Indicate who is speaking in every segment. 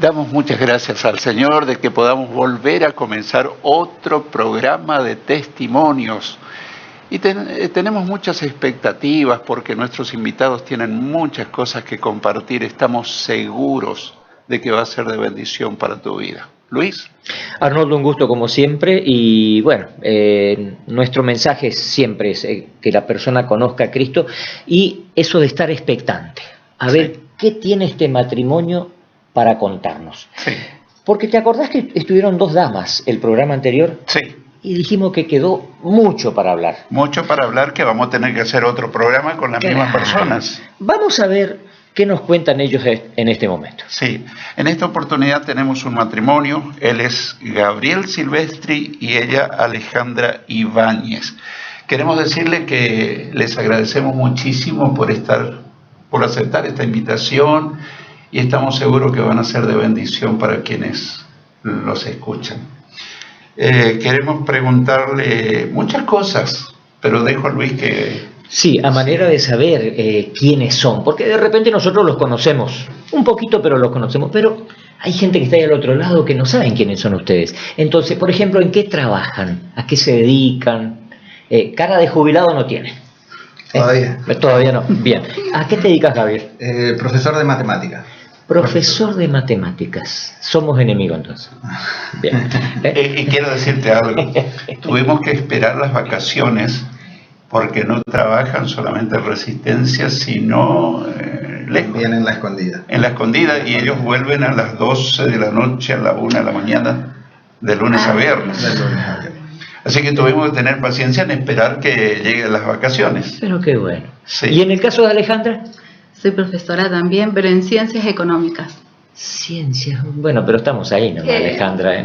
Speaker 1: Damos muchas gracias al Señor de que podamos volver a comenzar otro programa de testimonios. Y tenemos muchas expectativas porque nuestros invitados tienen muchas cosas que compartir. Estamos seguros de que va a ser de bendición para tu vida. Luis.
Speaker 2: Arnoldo, un gusto como siempre y bueno, nuestro mensaje siempre es que la persona conozca a Cristo y eso de estar expectante, a ver qué tiene este matrimonio para contarnos.
Speaker 1: Sí.
Speaker 2: Porque te acordás que estuvieron dos damas el programa anterior.
Speaker 1: Sí.
Speaker 2: Y dijimos que quedó mucho para hablar.
Speaker 1: Mucho para hablar, que vamos a tener que hacer otro programa con las mismas personas.
Speaker 2: Vamos a ver qué nos cuentan ellos en este momento.
Speaker 1: Sí, en esta oportunidad tenemos un matrimonio. Él es Gabriel Silvestri y ella Alejandra Ibáñez. Queremos decirle que les agradecemos muchísimo por aceptar esta invitación y estamos seguros que van a ser de bendición para quienes los escuchan. Queremos preguntarle muchas cosas, pero dejo a Luis que...
Speaker 2: Sí, a manera de saber quiénes son, porque de repente nosotros los conocemos, un poquito, pero los conocemos, pero hay gente que está ahí al otro lado que no saben quiénes son ustedes. Entonces, por ejemplo, ¿en qué trabajan? ¿A qué se dedican? Cara de jubilado no tienen.
Speaker 3: Todavía.
Speaker 2: Todavía no. Bien. ¿A qué te dedicas, Javier?
Speaker 3: Profesor de matemáticas.
Speaker 2: Profesor de matemáticas. Somos enemigos entonces. Bien.
Speaker 1: Y quiero decirte algo. Tuvimos que esperar las vacaciones porque no trabajan solamente en Resistencia, sino lejos.
Speaker 3: Vienen en la escondida.
Speaker 1: En la escondida, y ellos vuelven a las 12 de la noche, a la 1 de la mañana, de lunes a viernes.
Speaker 3: De lunes a viernes.
Speaker 1: Así que tuvimos que tener paciencia en esperar que lleguen las vacaciones.
Speaker 2: Pero qué bueno.
Speaker 1: Sí.
Speaker 2: ¿Y en el caso de Alejandra?
Speaker 4: Soy profesora también, pero en ciencias económicas.
Speaker 2: Ciencias, bueno, pero estamos ahí, ¿no, Alejandra?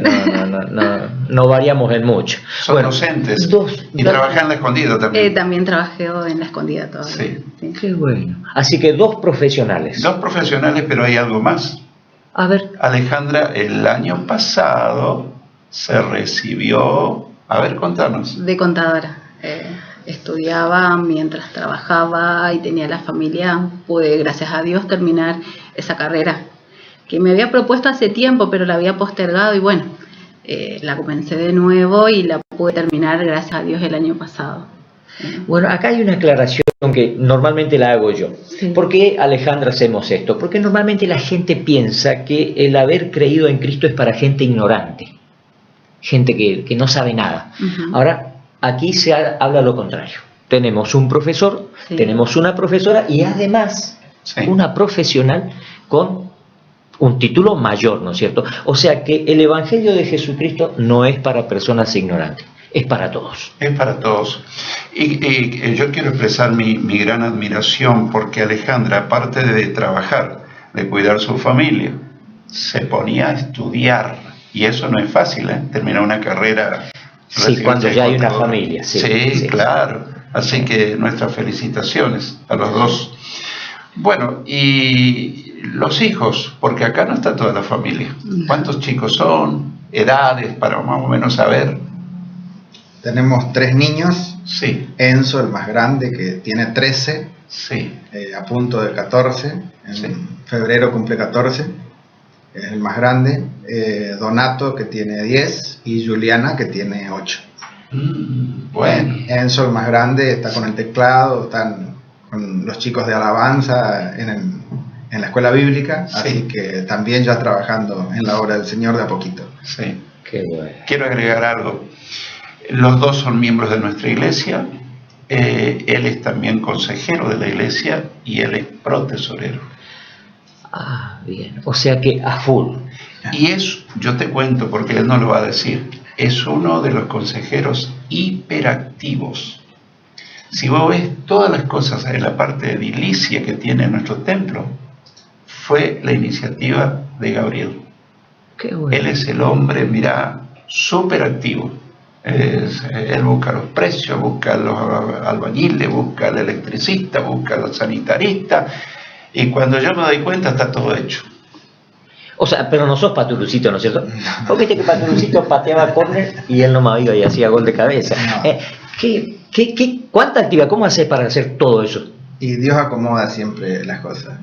Speaker 2: No variamos en mucho.
Speaker 1: Son docentes y trabajan en la escondida también.
Speaker 4: También trabajé en la escondida todavía.
Speaker 1: Sí.
Speaker 2: Qué bueno. Así que dos profesionales.
Speaker 1: Dos profesionales, pero hay algo más.
Speaker 2: A ver.
Speaker 1: Alejandra, el año pasado se recibió, a ver, contanos.
Speaker 4: De contadora. Estudiaba mientras trabajaba y tenía la familia. Pude, gracias a Dios, terminar esa carrera que me había propuesto hace tiempo, pero la había postergado y bueno, la comencé de nuevo y la pude terminar, gracias a Dios, el año pasado.
Speaker 2: Bueno, acá hay una aclaración que normalmente la hago yo.
Speaker 4: Sí.
Speaker 2: ¿Por qué, Alejandra, hacemos esto? Porque normalmente la gente piensa que el haber creído en Cristo es para gente ignorante, gente que no sabe nada.
Speaker 4: Uh-huh.
Speaker 2: Ahora, aquí se habla lo contrario. Tenemos un profesor,
Speaker 4: sí,
Speaker 2: tenemos una profesora y además una profesional con un título mayor, ¿no es cierto? O sea que el Evangelio de Jesucristo no es para personas ignorantes, es para todos.
Speaker 1: Es para todos. Y yo quiero expresar mi gran admiración porque Alejandra, aparte de trabajar, de cuidar su familia, se ponía a estudiar. Y eso no es fácil, ¿eh? Terminar una carrera.
Speaker 2: Sí, cuando ya hay una familia.
Speaker 1: Sí, claro. Así que nuestras felicitaciones a los dos. Bueno, y los hijos, porque acá no está toda la familia. ¿Cuántos chicos son? ¿Edades? Para más o menos saber.
Speaker 3: Tenemos 3 niños.
Speaker 1: Sí.
Speaker 3: Enzo, el más grande, que tiene 13.
Speaker 1: Sí.
Speaker 3: A punto de 14. En febrero cumple 14. Es el más grande. Donato, que tiene 10. Y Juliana, que tiene 8.
Speaker 1: Bueno.
Speaker 3: Enzo, el más grande, está con el teclado, están con los chicos de alabanza en la escuela bíblica, así que también ya trabajando en la obra del Señor de a poquito.
Speaker 1: Sí.
Speaker 2: Qué bueno.
Speaker 1: Quiero agregar algo. Los dos son miembros de nuestra iglesia. Él es también consejero de la iglesia y él es protesorero.
Speaker 2: Ah, bien. O sea que a full.
Speaker 1: Y es, yo te cuento porque él no lo va a decir, es uno de los consejeros hiperactivos. Si vos ves todas las cosas en la parte edilicia que tiene nuestro templo, fue la iniciativa de Gabriel.
Speaker 2: Qué bueno.
Speaker 1: Él es el hombre, mira, súper activo. Él busca los precios, busca los albañiles, busca al electricista, busca al sanitarista, y cuando yo me doy cuenta está todo hecho.
Speaker 2: O sea, pero no sos Paturucito, ¿no es cierto? Porque viste que Paturucito pateaba córner y él nomás iba y hacía gol de cabeza.
Speaker 3: No.
Speaker 2: ¿Cuánta actividad? ¿Cómo haces para hacer todo eso?
Speaker 3: Y Dios acomoda siempre las cosas.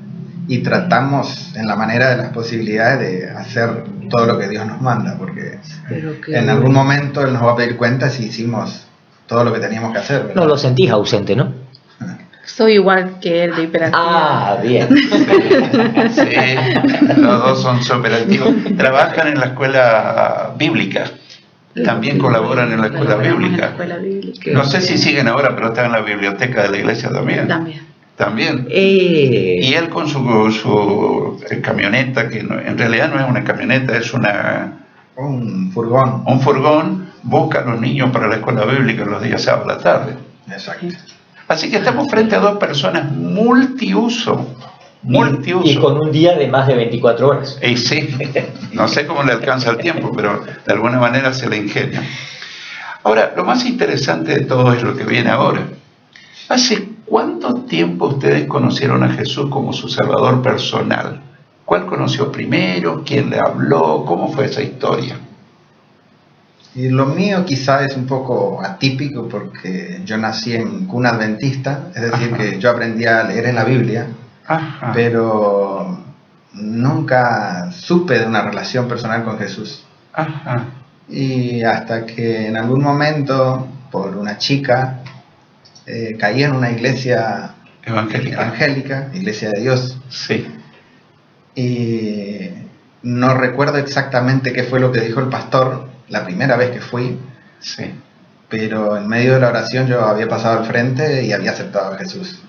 Speaker 3: y tratamos en la manera de las posibilidades de hacer todo lo que Dios nos manda, porque en algún momento Él nos va a pedir cuentas si hicimos todo lo que teníamos que hacer, ¿verdad?
Speaker 2: No lo sentís ausente, ¿no?
Speaker 4: Soy igual que él de hiperactividad.
Speaker 2: Ah, bien.
Speaker 1: Sí, los dos son súper activos. Trabajan en la escuela bíblica. También colaboran en la escuela bíblica. No sé si siguen ahora, pero están en la biblioteca de la iglesia también. También. Y él con su camioneta, que no, en realidad no es una camioneta, es
Speaker 3: un furgón.
Speaker 1: Un furgón, busca a los niños para la escuela bíblica los días sábados a la tarde.
Speaker 3: Exacto.
Speaker 1: Así que estamos frente a dos personas multiuso.
Speaker 2: Y con un día de más de 24 horas.
Speaker 1: Y sí, no sé cómo le alcanza el tiempo, pero de alguna manera se le ingenia. Ahora, lo más interesante de todo es lo que viene ahora. ¿Hace cuánto tiempo ustedes conocieron a Jesús como su Salvador personal? ¿Cuál conoció primero? ¿Quién le habló? ¿Cómo fue esa historia?
Speaker 3: Y lo mío quizá es un poco atípico porque yo nací en cuna adventista, es decir, que yo aprendí a leer en la Biblia, pero nunca supe de una relación personal con Jesús. Y hasta que en algún momento, por una chica, caí en una iglesia evangélica, iglesia de Dios.
Speaker 1: Sí.
Speaker 3: Y no recuerdo exactamente qué fue lo que dijo el pastor la primera vez que fui,
Speaker 1: sí,
Speaker 3: pero en medio de la oración yo había pasado al frente y había aceptado a Jesús.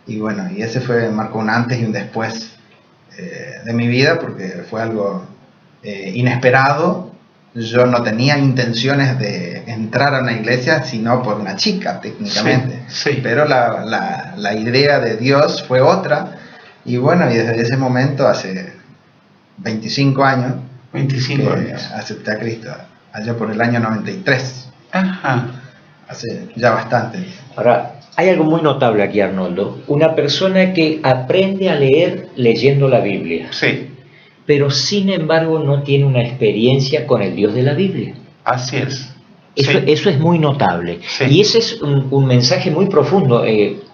Speaker 3: Y bueno, y ese marcó un antes y un después de mi vida, porque fue algo inesperado. Yo no tenía intenciones de entrar a una iglesia, sino por una chica, técnicamente.
Speaker 1: Sí, sí.
Speaker 3: Pero la idea de Dios fue otra. Y bueno, y desde ese momento, hace 25 años, acepté a Cristo, allá por el año 93. Hace ya bastante.
Speaker 2: Ahora, hay algo muy notable aquí, Arnoldo. Una persona que aprende a leer leyendo la Biblia.
Speaker 1: Sí.
Speaker 2: Pero sin embargo no tiene una experiencia con el Dios de la Biblia.
Speaker 1: Así es.
Speaker 2: Eso es muy notable.
Speaker 1: Sí.
Speaker 2: Y ese es un mensaje muy profundo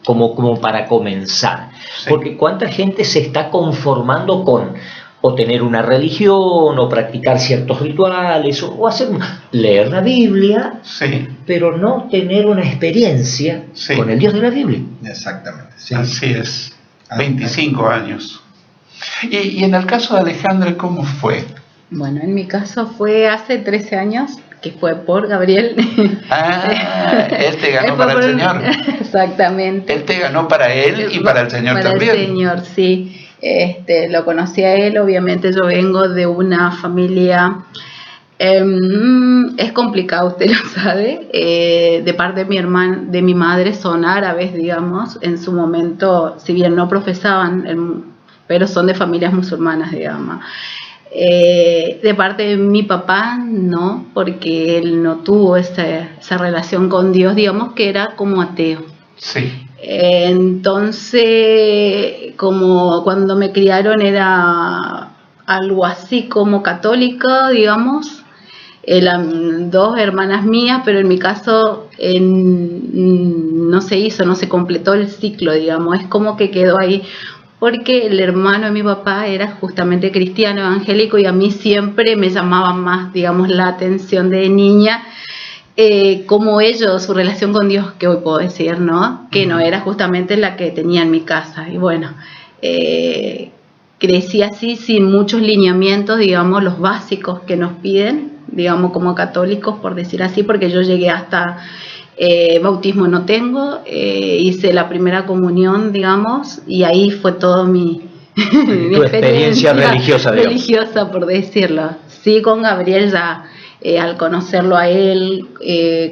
Speaker 2: como para comenzar.
Speaker 1: Sí.
Speaker 2: Porque cuánta gente se está conformando con o tener una religión, o practicar ciertos rituales, o leer la Biblia,
Speaker 1: sí,
Speaker 2: pero no tener una experiencia con el Dios de la Biblia.
Speaker 3: Exactamente. Sí.
Speaker 1: Así es. 25 años. Y en el caso de Alejandra, ¿cómo fue?
Speaker 4: Bueno, en mi caso fue hace 13 años, que fue por Gabriel.
Speaker 1: Él te ganó para el Señor.
Speaker 4: Exactamente.
Speaker 1: Él te ganó para él y para el Señor también.
Speaker 4: Para el Señor, sí. Lo conocí a él, obviamente yo vengo de una familia, es complicado, usted lo sabe, de parte de mi madre son árabes, digamos, en su momento, si bien no profesaban, pero son de familias musulmanas, digamos. De parte de mi papá, no, porque él no tuvo esa relación con Dios, digamos que era como ateo.
Speaker 1: Sí.
Speaker 4: Entonces, como cuando me criaron era algo así como católico, digamos, eran dos hermanas mías, pero en mi caso no se completó el ciclo, digamos, es como que quedó ahí, porque el hermano de mi papá era justamente cristiano evangélico y a mí siempre me llamaba más, digamos, la atención de niña. Como ellos, su relación con Dios, que hoy puedo decir, ¿no? Que no era justamente la que tenía en mi casa. Y bueno, crecí así, sin muchos lineamientos, digamos, los básicos que nos piden, digamos, como católicos, por decir así, porque yo llegué hasta bautismo no tengo, hice la primera comunión, digamos, y ahí fue todo mi
Speaker 2: experiencia religiosa, digamos.
Speaker 4: Religiosa, por decirlo. Sí, con Gabriel ya... al conocerlo a él,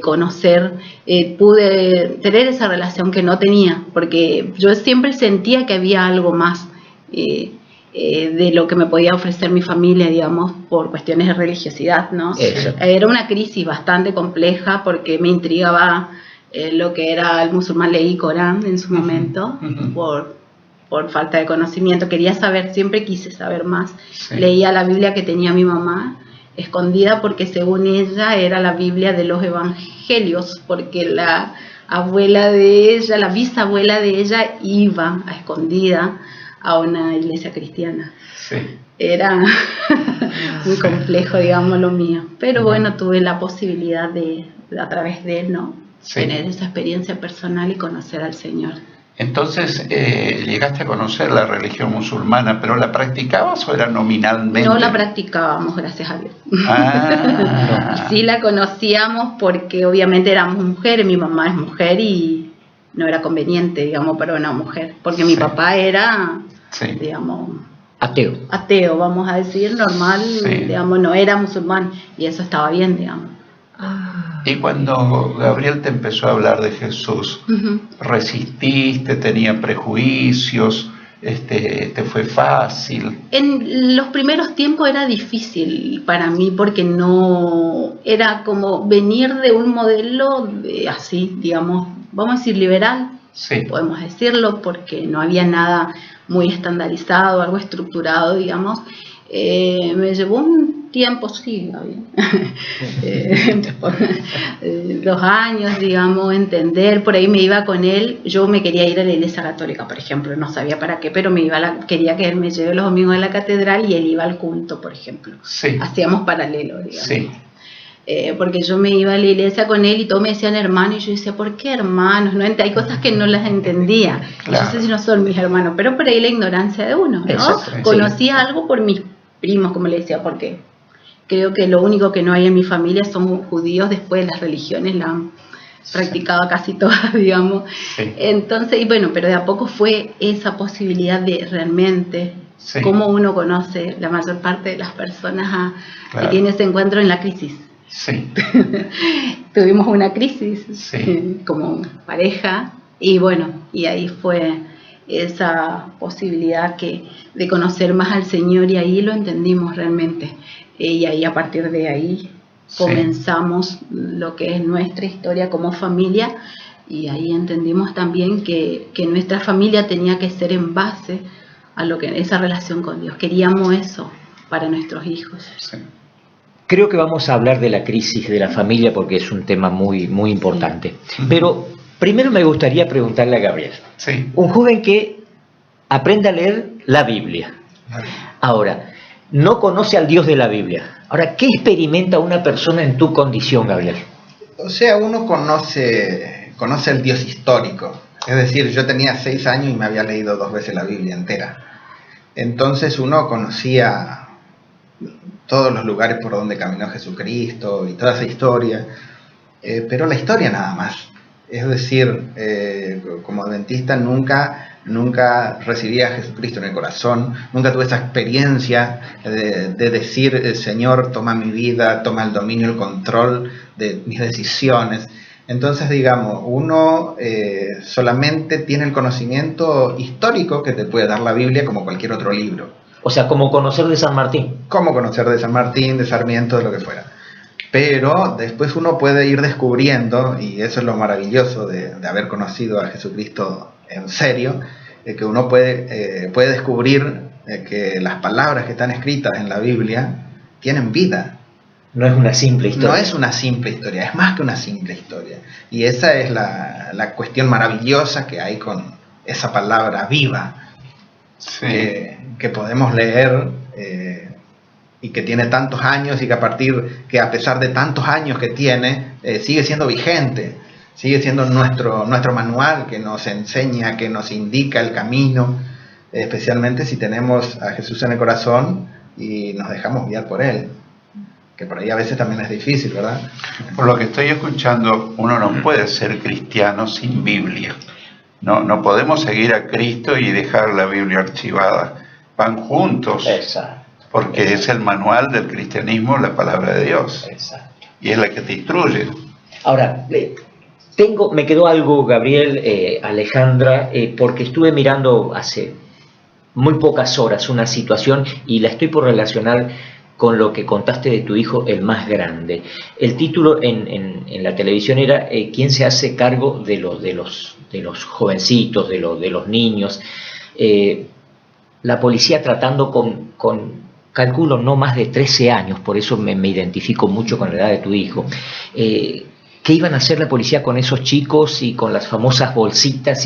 Speaker 4: pude tener esa relación que no tenía, porque yo siempre sentía que había algo más de lo que me podía ofrecer mi familia, digamos, por cuestiones de religiosidad, ¿no? Era una crisis bastante compleja porque me intrigaba lo que era el musulmán, leí Corán en su momento, por falta de conocimiento, quería saber, siempre quise saber más, leía la Biblia que tenía mi mamá, escondida porque según ella era la Biblia de los evangelios, porque la abuela de ella, la bisabuela de ella iba a escondida a una iglesia cristiana.
Speaker 1: Sí.
Speaker 4: Era muy complejo, digamos, lo mío. Pero bueno, tuve la posibilidad de a través de él, ¿no?
Speaker 1: Sí.
Speaker 4: Tener esa experiencia personal y conocer al Señor.
Speaker 1: Entonces, llegaste a conocer la religión musulmana, ¿pero la practicabas o era nominalmente?
Speaker 4: No la practicábamos, gracias a Dios.
Speaker 1: Ah.
Speaker 4: Sí la conocíamos porque obviamente éramos mujeres, mi mamá es mujer y no era conveniente, digamos, para una mujer, porque mi papá era, digamos, ateo, vamos a decir, normal, digamos, no era musulmán y eso estaba bien, digamos.
Speaker 1: Y cuando Gabriel te empezó a hablar de Jesús, ¿resististe, tenía prejuicios, te fue fácil?
Speaker 4: En los primeros tiempos era difícil para mí porque no era como venir de un modelo así, digamos, vamos a decir liberal, podemos decirlo, porque no había nada muy estandarizado, algo estructurado, digamos. Me llevó un tiempo, sí, 2 años, digamos, entender. Por ahí me iba con él. Yo me quería ir a la iglesia católica, por ejemplo, no sabía para qué, pero quería que él me lleve los domingos a la catedral y él iba al culto, por ejemplo. Hacíamos paralelo, digamos. Porque yo me iba a la iglesia con él y todos me decían hermano y yo decía, ¿por qué hermanos? ¿No? Hay cosas que no las entendía. Claro. Yo sé si no son mis hermanos, pero por ahí la ignorancia de uno, ¿no? Conocía algo por mis primos, como le decía, porque creo que lo único que no hay en mi familia son judíos. Después las religiones la han practicado casi todas, digamos. Entonces, y bueno, pero de a poco fue esa posibilidad de realmente cómo uno conoce la mayor parte de las personas que tiene ese encuentro en la crisis. Tuvimos una crisis como pareja y bueno, y ahí fue esa posibilidad de conocer más al Señor y ahí lo entendimos realmente. Y ahí a partir de ahí comenzamos lo que es nuestra historia como familia y ahí entendimos también que nuestra familia tenía que ser en base a lo que esa relación con Dios. Queríamos eso para nuestros hijos.
Speaker 2: Creo que vamos a hablar de la crisis de la familia porque es un tema muy, muy importante. Pero primero me gustaría preguntarle a Gabriel. Un joven que aprende a leer la Biblia. Ahora, no conoce al Dios de la Biblia. Ahora, ¿qué experimenta una persona en tu condición, Gabriel?
Speaker 3: O sea, uno conoce el Dios histórico. Es decir, yo tenía 6 años y me había leído 2 veces la Biblia entera. Entonces uno conocía todos los lugares por donde caminó Jesucristo y toda esa historia, pero la historia nada más. Es decir, como adventista nunca recibí a Jesucristo en el corazón, nunca tuve esa experiencia de decir, Señor, toma mi vida, toma el dominio, el control de mis decisiones. Entonces, digamos, uno solamente tiene el conocimiento histórico que te puede dar la Biblia como cualquier otro libro.
Speaker 2: O sea, como conocer de San Martín.
Speaker 3: Como conocer de San Martín, de Sarmiento, de lo que fuera. Pero después uno puede ir descubriendo, y eso es lo maravilloso de haber conocido a Jesucristo en serio, que uno puede descubrir que las palabras que están escritas en la Biblia tienen vida.
Speaker 2: No es una simple historia.
Speaker 3: No es una simple historia, es más que una simple historia. Y esa es la cuestión maravillosa que hay con esa palabra viva. Que podemos leer y que tiene tantos años y que a pesar de tantos años que tiene, sigue siendo vigente, sigue siendo nuestro manual que nos enseña, que nos indica el camino, especialmente si tenemos a Jesús en el corazón y nos dejamos guiar por Él, que por ahí a veces también es difícil, ¿verdad?
Speaker 1: Por lo que estoy escuchando, uno no puede ser cristiano sin Biblia. No podemos seguir a Cristo y dejar la Biblia archivada. Van juntos.
Speaker 2: Exacto.
Speaker 1: Porque es el manual del cristianismo, la palabra de Dios.
Speaker 2: Exacto.
Speaker 1: Y es la que te instruye.
Speaker 2: Ahora, me quedó algo, Gabriel, Alejandra, porque estuve mirando hace muy pocas horas una situación y la estoy por relacionar con lo que contaste de tu hijo, el más grande. El título en la televisión era ¿quién se hace cargo de los jovencitos, de los niños? La policía tratando con calculo no más de 13 años, por eso me identifico mucho con la edad de tu hijo, qué iban a hacer la policía con esos chicos y con las famosas bolsitas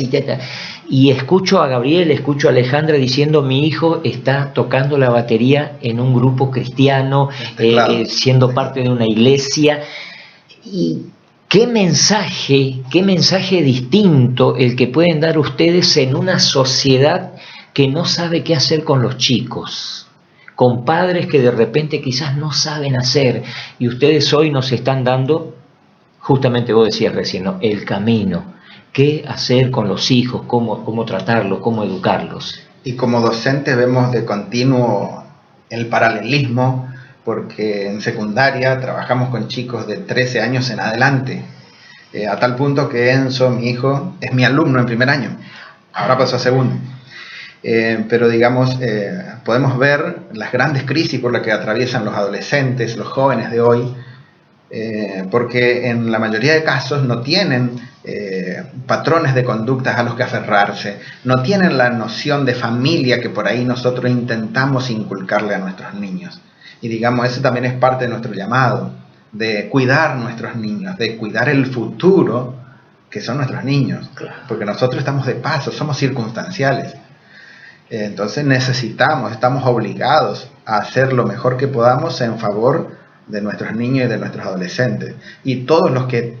Speaker 2: y escucho a Gabriel, escucho a Alejandra diciendo: mi hijo está tocando la batería en un grupo cristiano, siendo parte de una iglesia. Y qué mensaje distinto el que pueden dar ustedes en una sociedad que no sabe qué hacer con los chicos, con padres que de repente quizás no saben hacer, y ustedes hoy nos están dando, justamente vos decías recién, ¿no?, el camino, qué hacer con los hijos, cómo tratarlos, cómo educarlos.
Speaker 3: Y como docentes vemos de continuo el paralelismo, porque en secundaria trabajamos con chicos de 13 años en adelante, a tal punto que Enzo, mi hijo, es mi alumno en primer año, ahora pasó a segundo. Pero digamos, podemos ver las grandes crisis por las que atraviesan los adolescentes, los jóvenes de hoy, porque en la mayoría de casos no tienen patrones de conductas a los que aferrarse, no tienen la noción de familia que por ahí nosotros intentamos inculcarle a nuestros niños. Y digamos, eso también es parte de nuestro llamado, de cuidar nuestros niños, de cuidar el futuro que son nuestros niños, porque nosotros estamos de paso, somos circunstanciales. Entonces estamos obligados a hacer lo mejor que podamos en favor de nuestros niños y de nuestros adolescentes. Y todos los que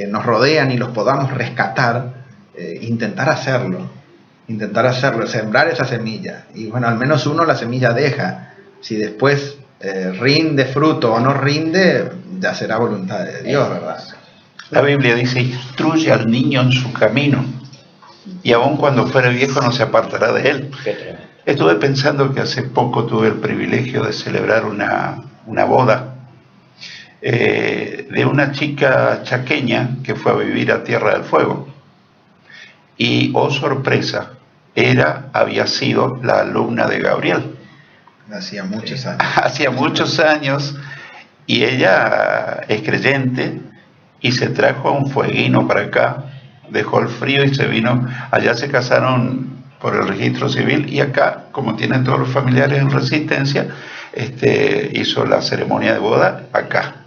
Speaker 3: nos rodean y los podamos rescatar, intentar hacerlo, sembrar esa semilla. Y bueno, al menos uno la semilla deja. Si después rinde fruto o no rinde, ya será voluntad de Dios, ¿verdad?
Speaker 1: La Biblia dice: instruye al niño en su camino, y aun cuando fuere viejo no se apartará de él. Estuve pensando que hace poco tuve el privilegio de celebrar una boda de una chica chaqueña que fue a vivir a Tierra del Fuego. Y, oh sorpresa, había sido la alumna de Gabriel.
Speaker 3: Hacía muchos años.
Speaker 1: Hacía muchos años, y ella es creyente y se trajo a un fueguino para acá, dejó el frío y se vino. Allá se casaron por el registro civil, y acá, como tienen todos los familiares en Resistencia, hizo la ceremonia de boda acá.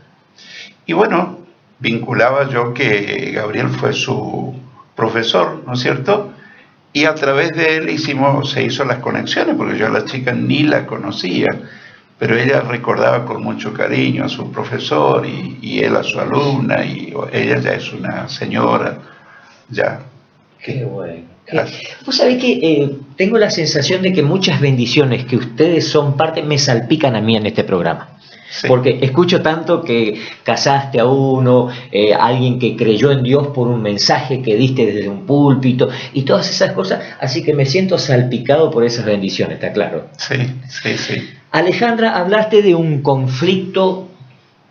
Speaker 1: Y bueno, vinculaba yo que Gabriel fue su profesor, ¿no es cierto? Y a través de él se hizo las conexiones, porque yo a la chica ni la conocía, pero ella recordaba con mucho cariño a su profesor y él a su alumna, y ella ya es una señora, ya.
Speaker 2: Qué bueno. Vos sabés que tengo la sensación de que muchas bendiciones que ustedes son parte me salpican a mí en este programa. Sí. Porque escucho tanto que casaste a uno, alguien que creyó en Dios por un mensaje que diste desde un púlpito y todas esas cosas, así que me siento salpicado por esas bendiciones, ¿está claro?
Speaker 1: Sí, sí, sí.
Speaker 2: Alejandra, hablaste de un conflicto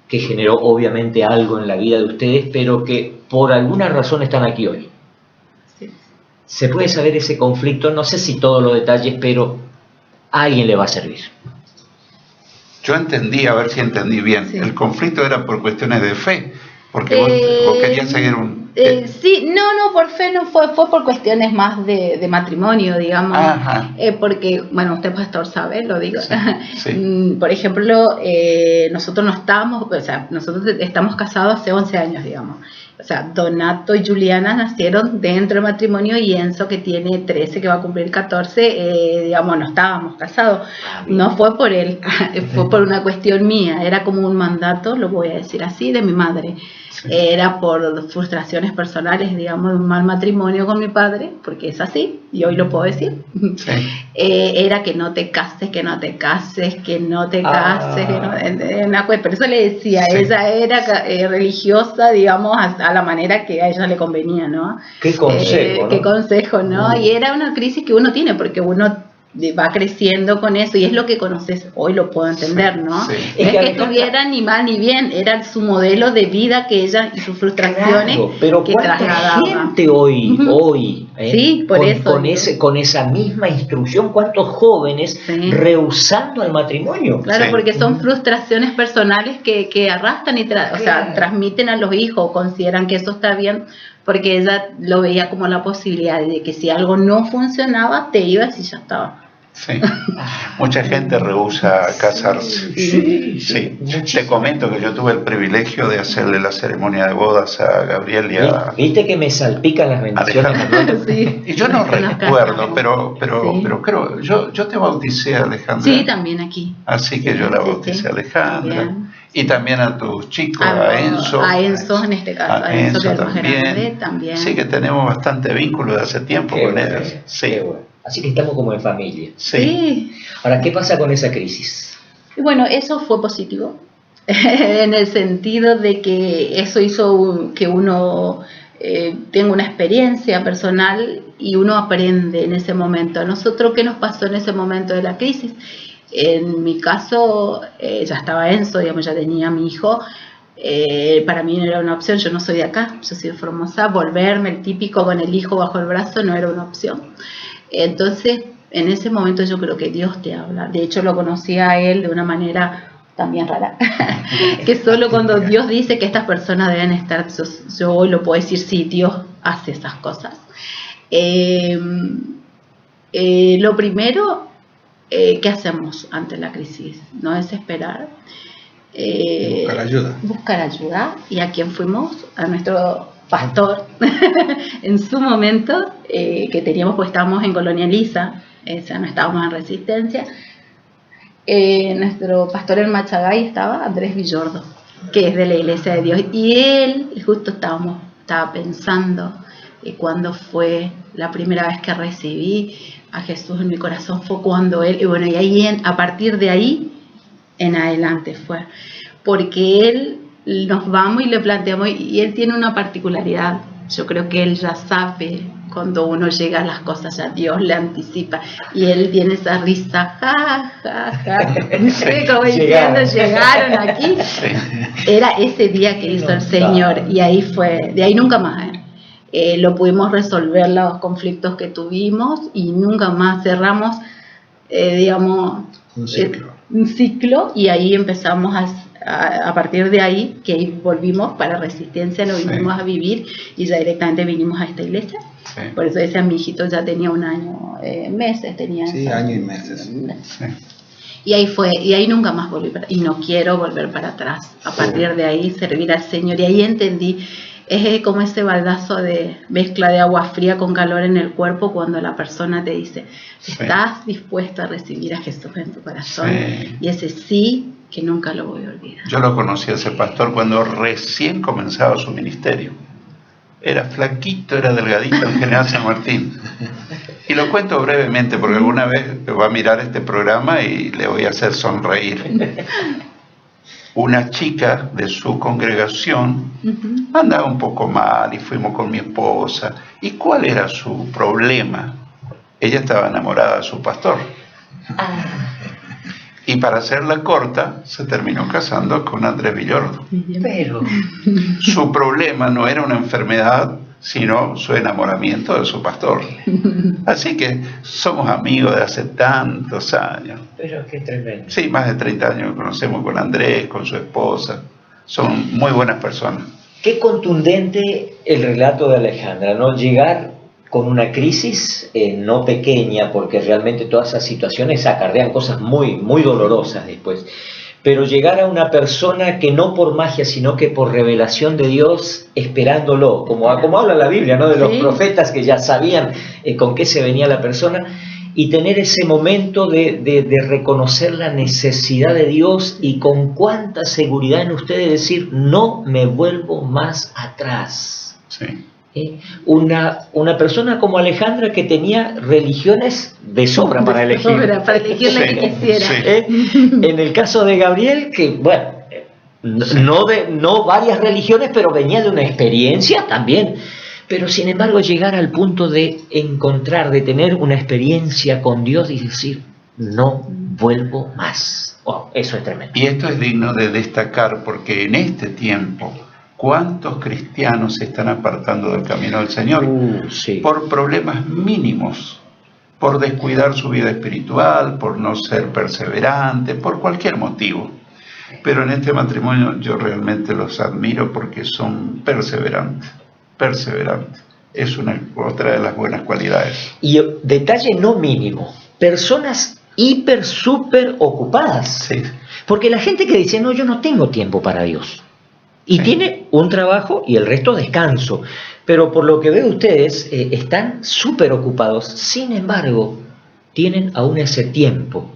Speaker 2: que generó obviamente algo en la vida de ustedes, pero que por alguna razón están aquí hoy. Sí. ¿Se puede saber ese conflicto? No sé si todos los detalles, pero a alguien le va a servir.
Speaker 1: Yo entendí, a ver si entendí bien, sí. El conflicto era por cuestiones de fe, porque vos querías seguir un...
Speaker 4: sí, no, por fe no fue por cuestiones más de matrimonio, digamos, porque, bueno, usted pastor sabe, lo digo, sí, sí. Por ejemplo, nosotros estamos casados hace 11 años, digamos. O sea, Donato y Juliana nacieron dentro del matrimonio, y Enzo, que tiene 13, que va a cumplir 14, digamos, no estábamos casados. No fue por él, fue por una cuestión mía. Era como un mandato, lo voy a decir así, de mi madre. Sí. Era por frustraciones personales, digamos, de un mal matrimonio con mi padre, porque es así, y hoy lo puedo decir. Sí. Era que no te cases, que no te cases, que no te cases, pero eso le decía, sí. Ella era religiosa, digamos, a la manera que a ella le convenía, ¿no?
Speaker 2: Qué consejo, ¿no?
Speaker 4: Qué consejo, ¿no? Y era una crisis que uno tiene, porque uno va creciendo con eso, y es lo que conoces hoy, lo puedo entender, ¿no? Sí. Es que estuviera ni mal ni bien, era su modelo de vida que ella y sus frustraciones, claro,
Speaker 2: pero
Speaker 4: que
Speaker 2: trasladaba. Gente hoy
Speaker 4: sí, por eso,
Speaker 2: con esa misma instrucción, cuántos jóvenes rehusando al matrimonio.
Speaker 4: Claro, sí. Porque son frustraciones personales que arrastran y transmiten a los hijos, consideran que eso está bien, porque ella lo veía como la posibilidad de que si algo no funcionaba, te ibas y ya estaba.
Speaker 1: Sí. Mucha gente rehúsa casarse. Sí. Te comento que yo tuve el privilegio de hacerle la ceremonia de bodas a Gabriel y a...
Speaker 2: ¿Viste que me salpican las bendiciones?
Speaker 4: Sí.
Speaker 1: Y yo no recuerdo, pero creo, yo te bauticé, Alejandra.
Speaker 4: Sí, también aquí.
Speaker 1: Así que yo la bauticé a Alejandra.
Speaker 4: También.
Speaker 1: Y también a tus chicos, a Enzo.
Speaker 4: A Enzo en este caso, a Enzo que es más grande también.
Speaker 1: Sí, que tenemos bastante vínculo de hace tiempo con ellos. Sí.
Speaker 2: Bueno. Así que estamos como en familia.
Speaker 1: Sí.
Speaker 2: Ahora, ¿qué pasa con esa crisis?
Speaker 4: Y bueno, eso fue positivo, en el sentido de que eso hizo que uno tenga una experiencia personal y uno aprende en ese momento. ¿A nosotros qué nos pasó en ese momento de la crisis? En mi caso, ya estaba Enzo, digamos, ya tenía a mi hijo. Para mí no era una opción, yo no soy de acá, yo soy de Formosa. Volverme el típico con el hijo bajo el brazo no era una opción. Entonces, en ese momento yo creo que Dios te habla. De hecho, lo conocí a él de una manera también rara, que solo cuando Dios dice que estas personas deben estar, yo hoy lo puedo decir, sí, Dios hace esas cosas. Lo primero, ¿qué hacemos ante la crisis? No es esperar.
Speaker 3: Buscar ayuda.
Speaker 4: Buscar ayuda. ¿Y a quién fuimos? A nuestro pastor en su momento, que teníamos, pues estábamos en Colonia Elisa, o sea, no estábamos en Resistencia. Nuestro pastor en Machagay estaba Andrés Villordo, que es de la Iglesia de Dios, y él justo estaba pensando cuando fue la primera vez que recibí a Jesús en mi corazón, fue cuando él, y bueno, y ahí a partir de ahí en adelante fue, porque él, nos vamos y le planteamos, y él tiene una particularidad. Yo creo que él ya sabe cuando uno llega a las cosas, ya Dios le anticipa, y él tiene esa risa, ja, ja, ja, como diciendo, llegaron aquí. Era ese día que hizo el Señor, y ahí fue, de ahí nunca más. Lo pudimos resolver los conflictos que tuvimos, y nunca más cerramos, digamos, un ciclo, y ahí empezamos a partir de ahí, que ahí volvimos para Resistencia, lo vinimos a vivir, y ya directamente vinimos a esta iglesia. Por eso decía, mi hijito ya tenía un año, meses tenía.
Speaker 3: Sí, año y meses.
Speaker 4: Y ahí fue, y ahí nunca más volví, y no quiero volver para atrás. A partir de ahí, servir al Señor, y ahí entendí, es como ese baldazo de mezcla de agua fría con calor en el cuerpo, cuando la persona te dice, ¿estás dispuesto a recibir a Jesús en tu corazón? Y ese sí, que nunca lo voy a olvidar.
Speaker 1: Yo lo conocí a ese pastor cuando recién comenzaba su ministerio. Era flaquito, era delgadito en General San Martín. Y lo cuento brevemente porque alguna vez va a mirar este programa y le voy a hacer sonreír. Una chica de su congregación andaba un poco mal y fuimos con mi esposa. ¿Y cuál era su problema? Ella estaba enamorada de su pastor. Y para hacerla corta, se terminó casando con Andrés Villordo.
Speaker 2: Pero
Speaker 1: su problema no era una enfermedad, sino su enamoramiento de su pastor. Así que somos amigos de hace tantos años.
Speaker 2: Pero qué tremendo.
Speaker 1: Sí, más de 30 años que conocemos con Andrés, con su esposa. Son muy buenas personas.
Speaker 2: Qué contundente el relato de Alejandra, ¿no? Llegar con una crisis no pequeña, porque realmente todas esas situaciones acarrean cosas muy, muy dolorosas después. Pero llegar a una persona que no por magia, sino que por revelación de Dios, esperándolo, como habla la Biblia, ¿no? De los profetas que ya sabían con qué se venía la persona, y tener ese momento de reconocer la necesidad de Dios, y con cuánta seguridad en ustedes decir, no me vuelvo más atrás.
Speaker 1: Sí.
Speaker 2: Una persona como Alejandra, que tenía religiones de sobra para elegir.
Speaker 4: Para elegir la que quisiera.
Speaker 2: En el caso de Gabriel, que bueno, no varias religiones, pero venía de una experiencia también. Pero sin embargo, llegar al punto de encontrar, de tener una experiencia con Dios y decir, no vuelvo más. Wow, eso es tremendo.
Speaker 1: Y esto es digno de destacar, porque en este tiempo, ¿cuántos cristianos se están apartando del camino del Señor? Por problemas mínimos, por descuidar su vida espiritual, por no ser perseverante, por cualquier motivo. Pero en este matrimonio yo realmente los admiro porque son perseverantes. Es otra de las buenas cualidades.
Speaker 2: Y detalle no mínimo, personas hiper, súper ocupadas.
Speaker 1: Sí.
Speaker 2: Porque la gente que dice, no, yo no tengo tiempo para Dios. Y
Speaker 1: Sí.
Speaker 2: tiene un trabajo y el resto descanso. Pero por lo que veo ustedes, están súper ocupados. Sin embargo, tienen aún ese tiempo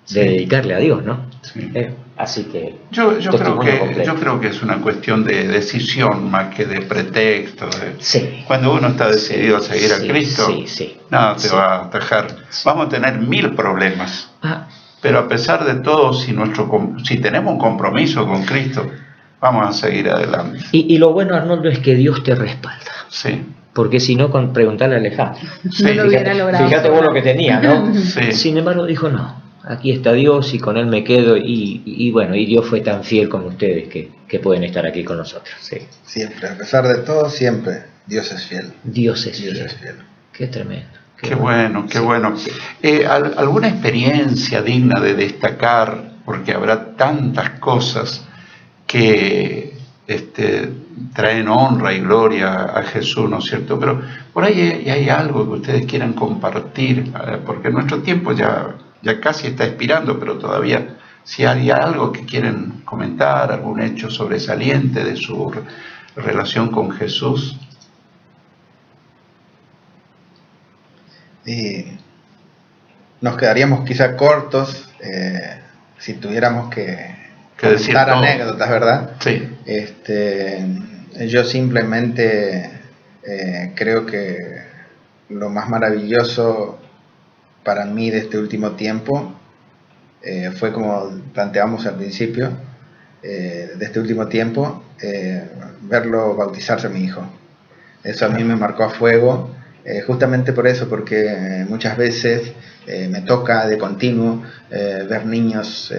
Speaker 2: de
Speaker 1: Sí.
Speaker 2: dedicarle a Dios, ¿no?
Speaker 1: Sí.
Speaker 2: Así que
Speaker 1: Yo
Speaker 2: testimonio completo.
Speaker 1: creo que es una cuestión de decisión más que de pretexto.
Speaker 2: Sí.
Speaker 1: Cuando uno está decidido a seguir a
Speaker 2: Sí,
Speaker 1: Cristo,
Speaker 2: sí.
Speaker 1: nada te
Speaker 2: Sí.
Speaker 1: va a atajar. Vamos a tener 1000 problemas,
Speaker 2: Ah,
Speaker 1: pero a pesar de todo, si tenemos un compromiso con Cristo, vamos a seguir adelante.
Speaker 2: y lo bueno, Arnoldo, es que Dios te respalda.
Speaker 1: Sí,
Speaker 2: Porque si no, preguntarle a Alejandro.
Speaker 1: sí,
Speaker 4: No lo hubiera logrado.
Speaker 2: Fíjate vos lo que tenía, ¿no?
Speaker 1: Sí.
Speaker 2: Sin embargo, dijo, no, aquí está Dios y con Él me quedo. Y bueno, y Dios fue tan fiel con ustedes que pueden estar aquí con nosotros. Sí.
Speaker 3: Siempre, a pesar de todo, siempre Dios es fiel.
Speaker 2: Dios es
Speaker 3: Dios
Speaker 2: fiel.
Speaker 3: es fiel.
Speaker 2: Qué tremendo.
Speaker 1: Qué bueno, qué
Speaker 2: Sí.
Speaker 1: bueno. ¿Alguna experiencia digna de destacar? Porque habrá tantas cosas que traen honra y gloria a Jesús, ¿no es cierto? Pero por ahí hay algo que ustedes quieran compartir, porque nuestro tiempo ya casi está expirando, pero todavía, si hay algo que quieren comentar, algún hecho sobresaliente de su relación con Jesús.
Speaker 3: Y nos quedaríamos quizá cortos si tuviéramos que
Speaker 1: decir
Speaker 3: contar
Speaker 1: todo.
Speaker 3: anécdotas, ¿verdad?
Speaker 1: Sí,
Speaker 3: Yo simplemente creo que lo más maravilloso para mí de este último tiempo fue, como planteamos al principio, de este último tiempo, verlo bautizarse a mi hijo. Eso a mí me marcó a fuego, justamente por eso, porque muchas veces me toca de continuo ver niños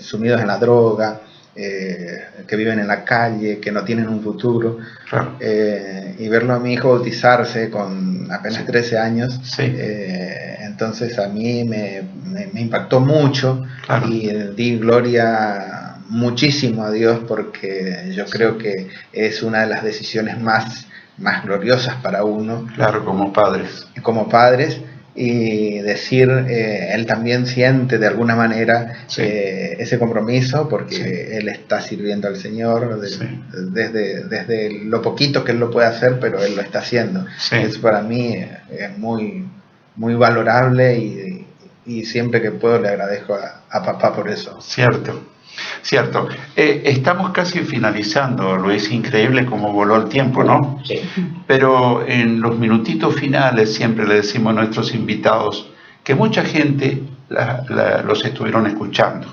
Speaker 3: sumidos en la droga, que viven en la calle, que no tienen un futuro,
Speaker 1: claro.
Speaker 3: Y verlo a mi hijo bautizarse con apenas 13 años,
Speaker 1: Sí.
Speaker 3: Entonces a mí me impactó mucho,
Speaker 1: Claro.
Speaker 3: y di gloria muchísimo a Dios, porque yo creo que es una de las decisiones más gloriosas para uno
Speaker 1: Claro, como padres.
Speaker 3: como padres, y decir, él también siente de alguna manera
Speaker 1: Sí.
Speaker 3: ese compromiso, porque
Speaker 1: Sí.
Speaker 3: él está sirviendo al Señor
Speaker 1: Sí.
Speaker 3: desde lo poquito que él lo puede hacer, pero él lo está haciendo.
Speaker 1: Sí.
Speaker 3: Eso para mí es muy valorable, y siempre que puedo le agradezco a papá por eso.
Speaker 1: Cierto. Estamos casi finalizando, Luis. Increíble cómo voló el tiempo, ¿no?
Speaker 2: Sí.
Speaker 1: Pero en los minutitos finales siempre le decimos a nuestros invitados que mucha gente los estuvieron escuchando.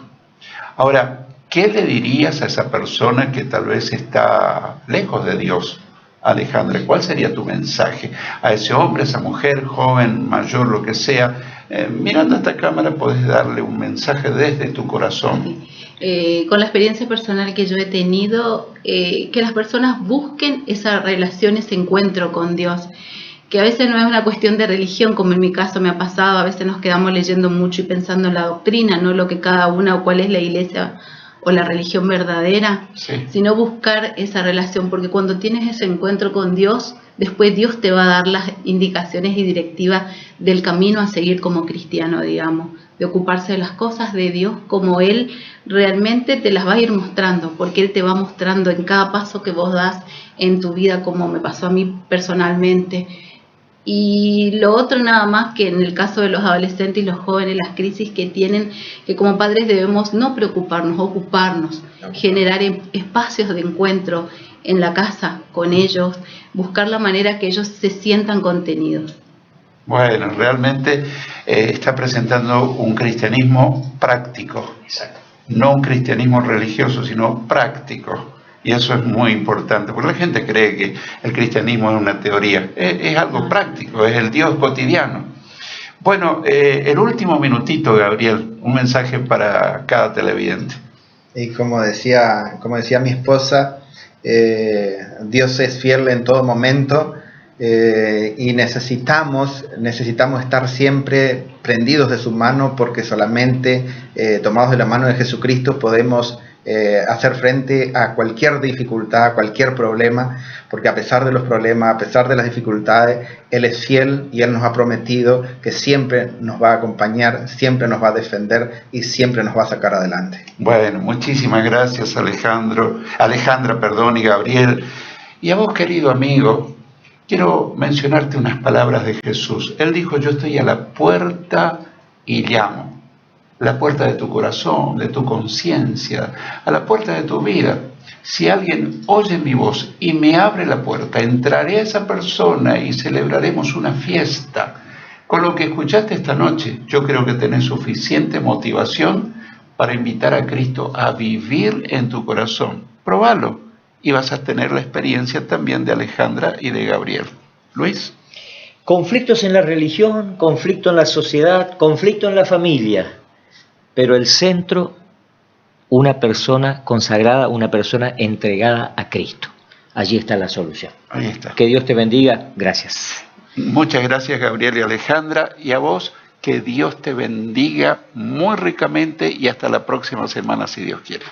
Speaker 1: Ahora, ¿qué le dirías a esa persona que tal vez está lejos de Dios? Alejandra, ¿cuál sería tu mensaje a ese hombre, a esa mujer, joven, mayor, lo que sea? Mirando a esta cámara podés darle un mensaje desde tu corazón.
Speaker 4: Con la experiencia personal que yo he tenido, que las personas busquen esa relación, ese encuentro con Dios, que a veces no es una cuestión de religión, como en mi caso me ha pasado. A veces nos quedamos leyendo mucho y pensando en la doctrina, no lo que cada una o cuál es la iglesia o la religión verdadera,
Speaker 1: Sí.
Speaker 4: sino buscar esa relación, porque cuando tienes ese encuentro con Dios, después Dios te va a dar las indicaciones y directivas del camino a seguir como cristiano, digamos, de ocuparse de las cosas de Dios como Él realmente te las va a ir mostrando, porque Él te va mostrando en cada paso que vos das en tu vida, como me pasó a mí personalmente. Y lo otro, nada más, que en el caso de los adolescentes y los jóvenes, las crisis que tienen, que como padres debemos no preocuparnos, ocuparnos, generar espacios de encuentro en la casa con ellos, buscar la manera que ellos se sientan contenidos.
Speaker 1: Bueno, realmente está presentando un cristianismo práctico.
Speaker 2: Exacto.
Speaker 1: No un cristianismo religioso, sino práctico. Y eso es muy importante, porque la gente cree que el cristianismo es una teoría. Es algo práctico, es el Dios cotidiano. Bueno, el último minutito, Gabriel, un mensaje para cada televidente.
Speaker 3: Y como decía mi esposa, Dios es fiel en todo momento, y necesitamos estar siempre prendidos de su mano, porque solamente tomados de la mano de Jesucristo podemos hacer frente a cualquier dificultad, a cualquier problema, porque a pesar de los problemas, a pesar de las dificultades, Él es fiel y Él nos ha prometido que siempre nos va a acompañar, siempre nos va a defender y siempre nos va a sacar adelante.
Speaker 1: Bueno, muchísimas gracias Alejandra, y Gabriel. Y a vos, querido amigo, quiero mencionarte unas palabras de Jesús. Él dijo: yo estoy a la puerta y llamo. La puerta de tu corazón, de tu conciencia, a la puerta de tu vida. Si alguien oye mi voz y me abre la puerta, entraré a esa persona y celebraremos una fiesta. Con lo que escuchaste esta noche, yo creo que tenés suficiente motivación para invitar a Cristo a vivir en tu corazón. Probalo y vas a tener la experiencia también de Alejandra y de Gabriel. Luis.
Speaker 2: Conflictos en la religión, conflicto en la sociedad, conflicto en la familia. Pero el centro, una persona consagrada, una persona entregada a Cristo. Allí está la solución.
Speaker 1: Ahí está.
Speaker 2: Que Dios te bendiga. Gracias.
Speaker 1: Muchas gracias, Gabriel y Alejandra. Y a vos, que Dios te bendiga muy ricamente y hasta la próxima semana, si Dios quiere.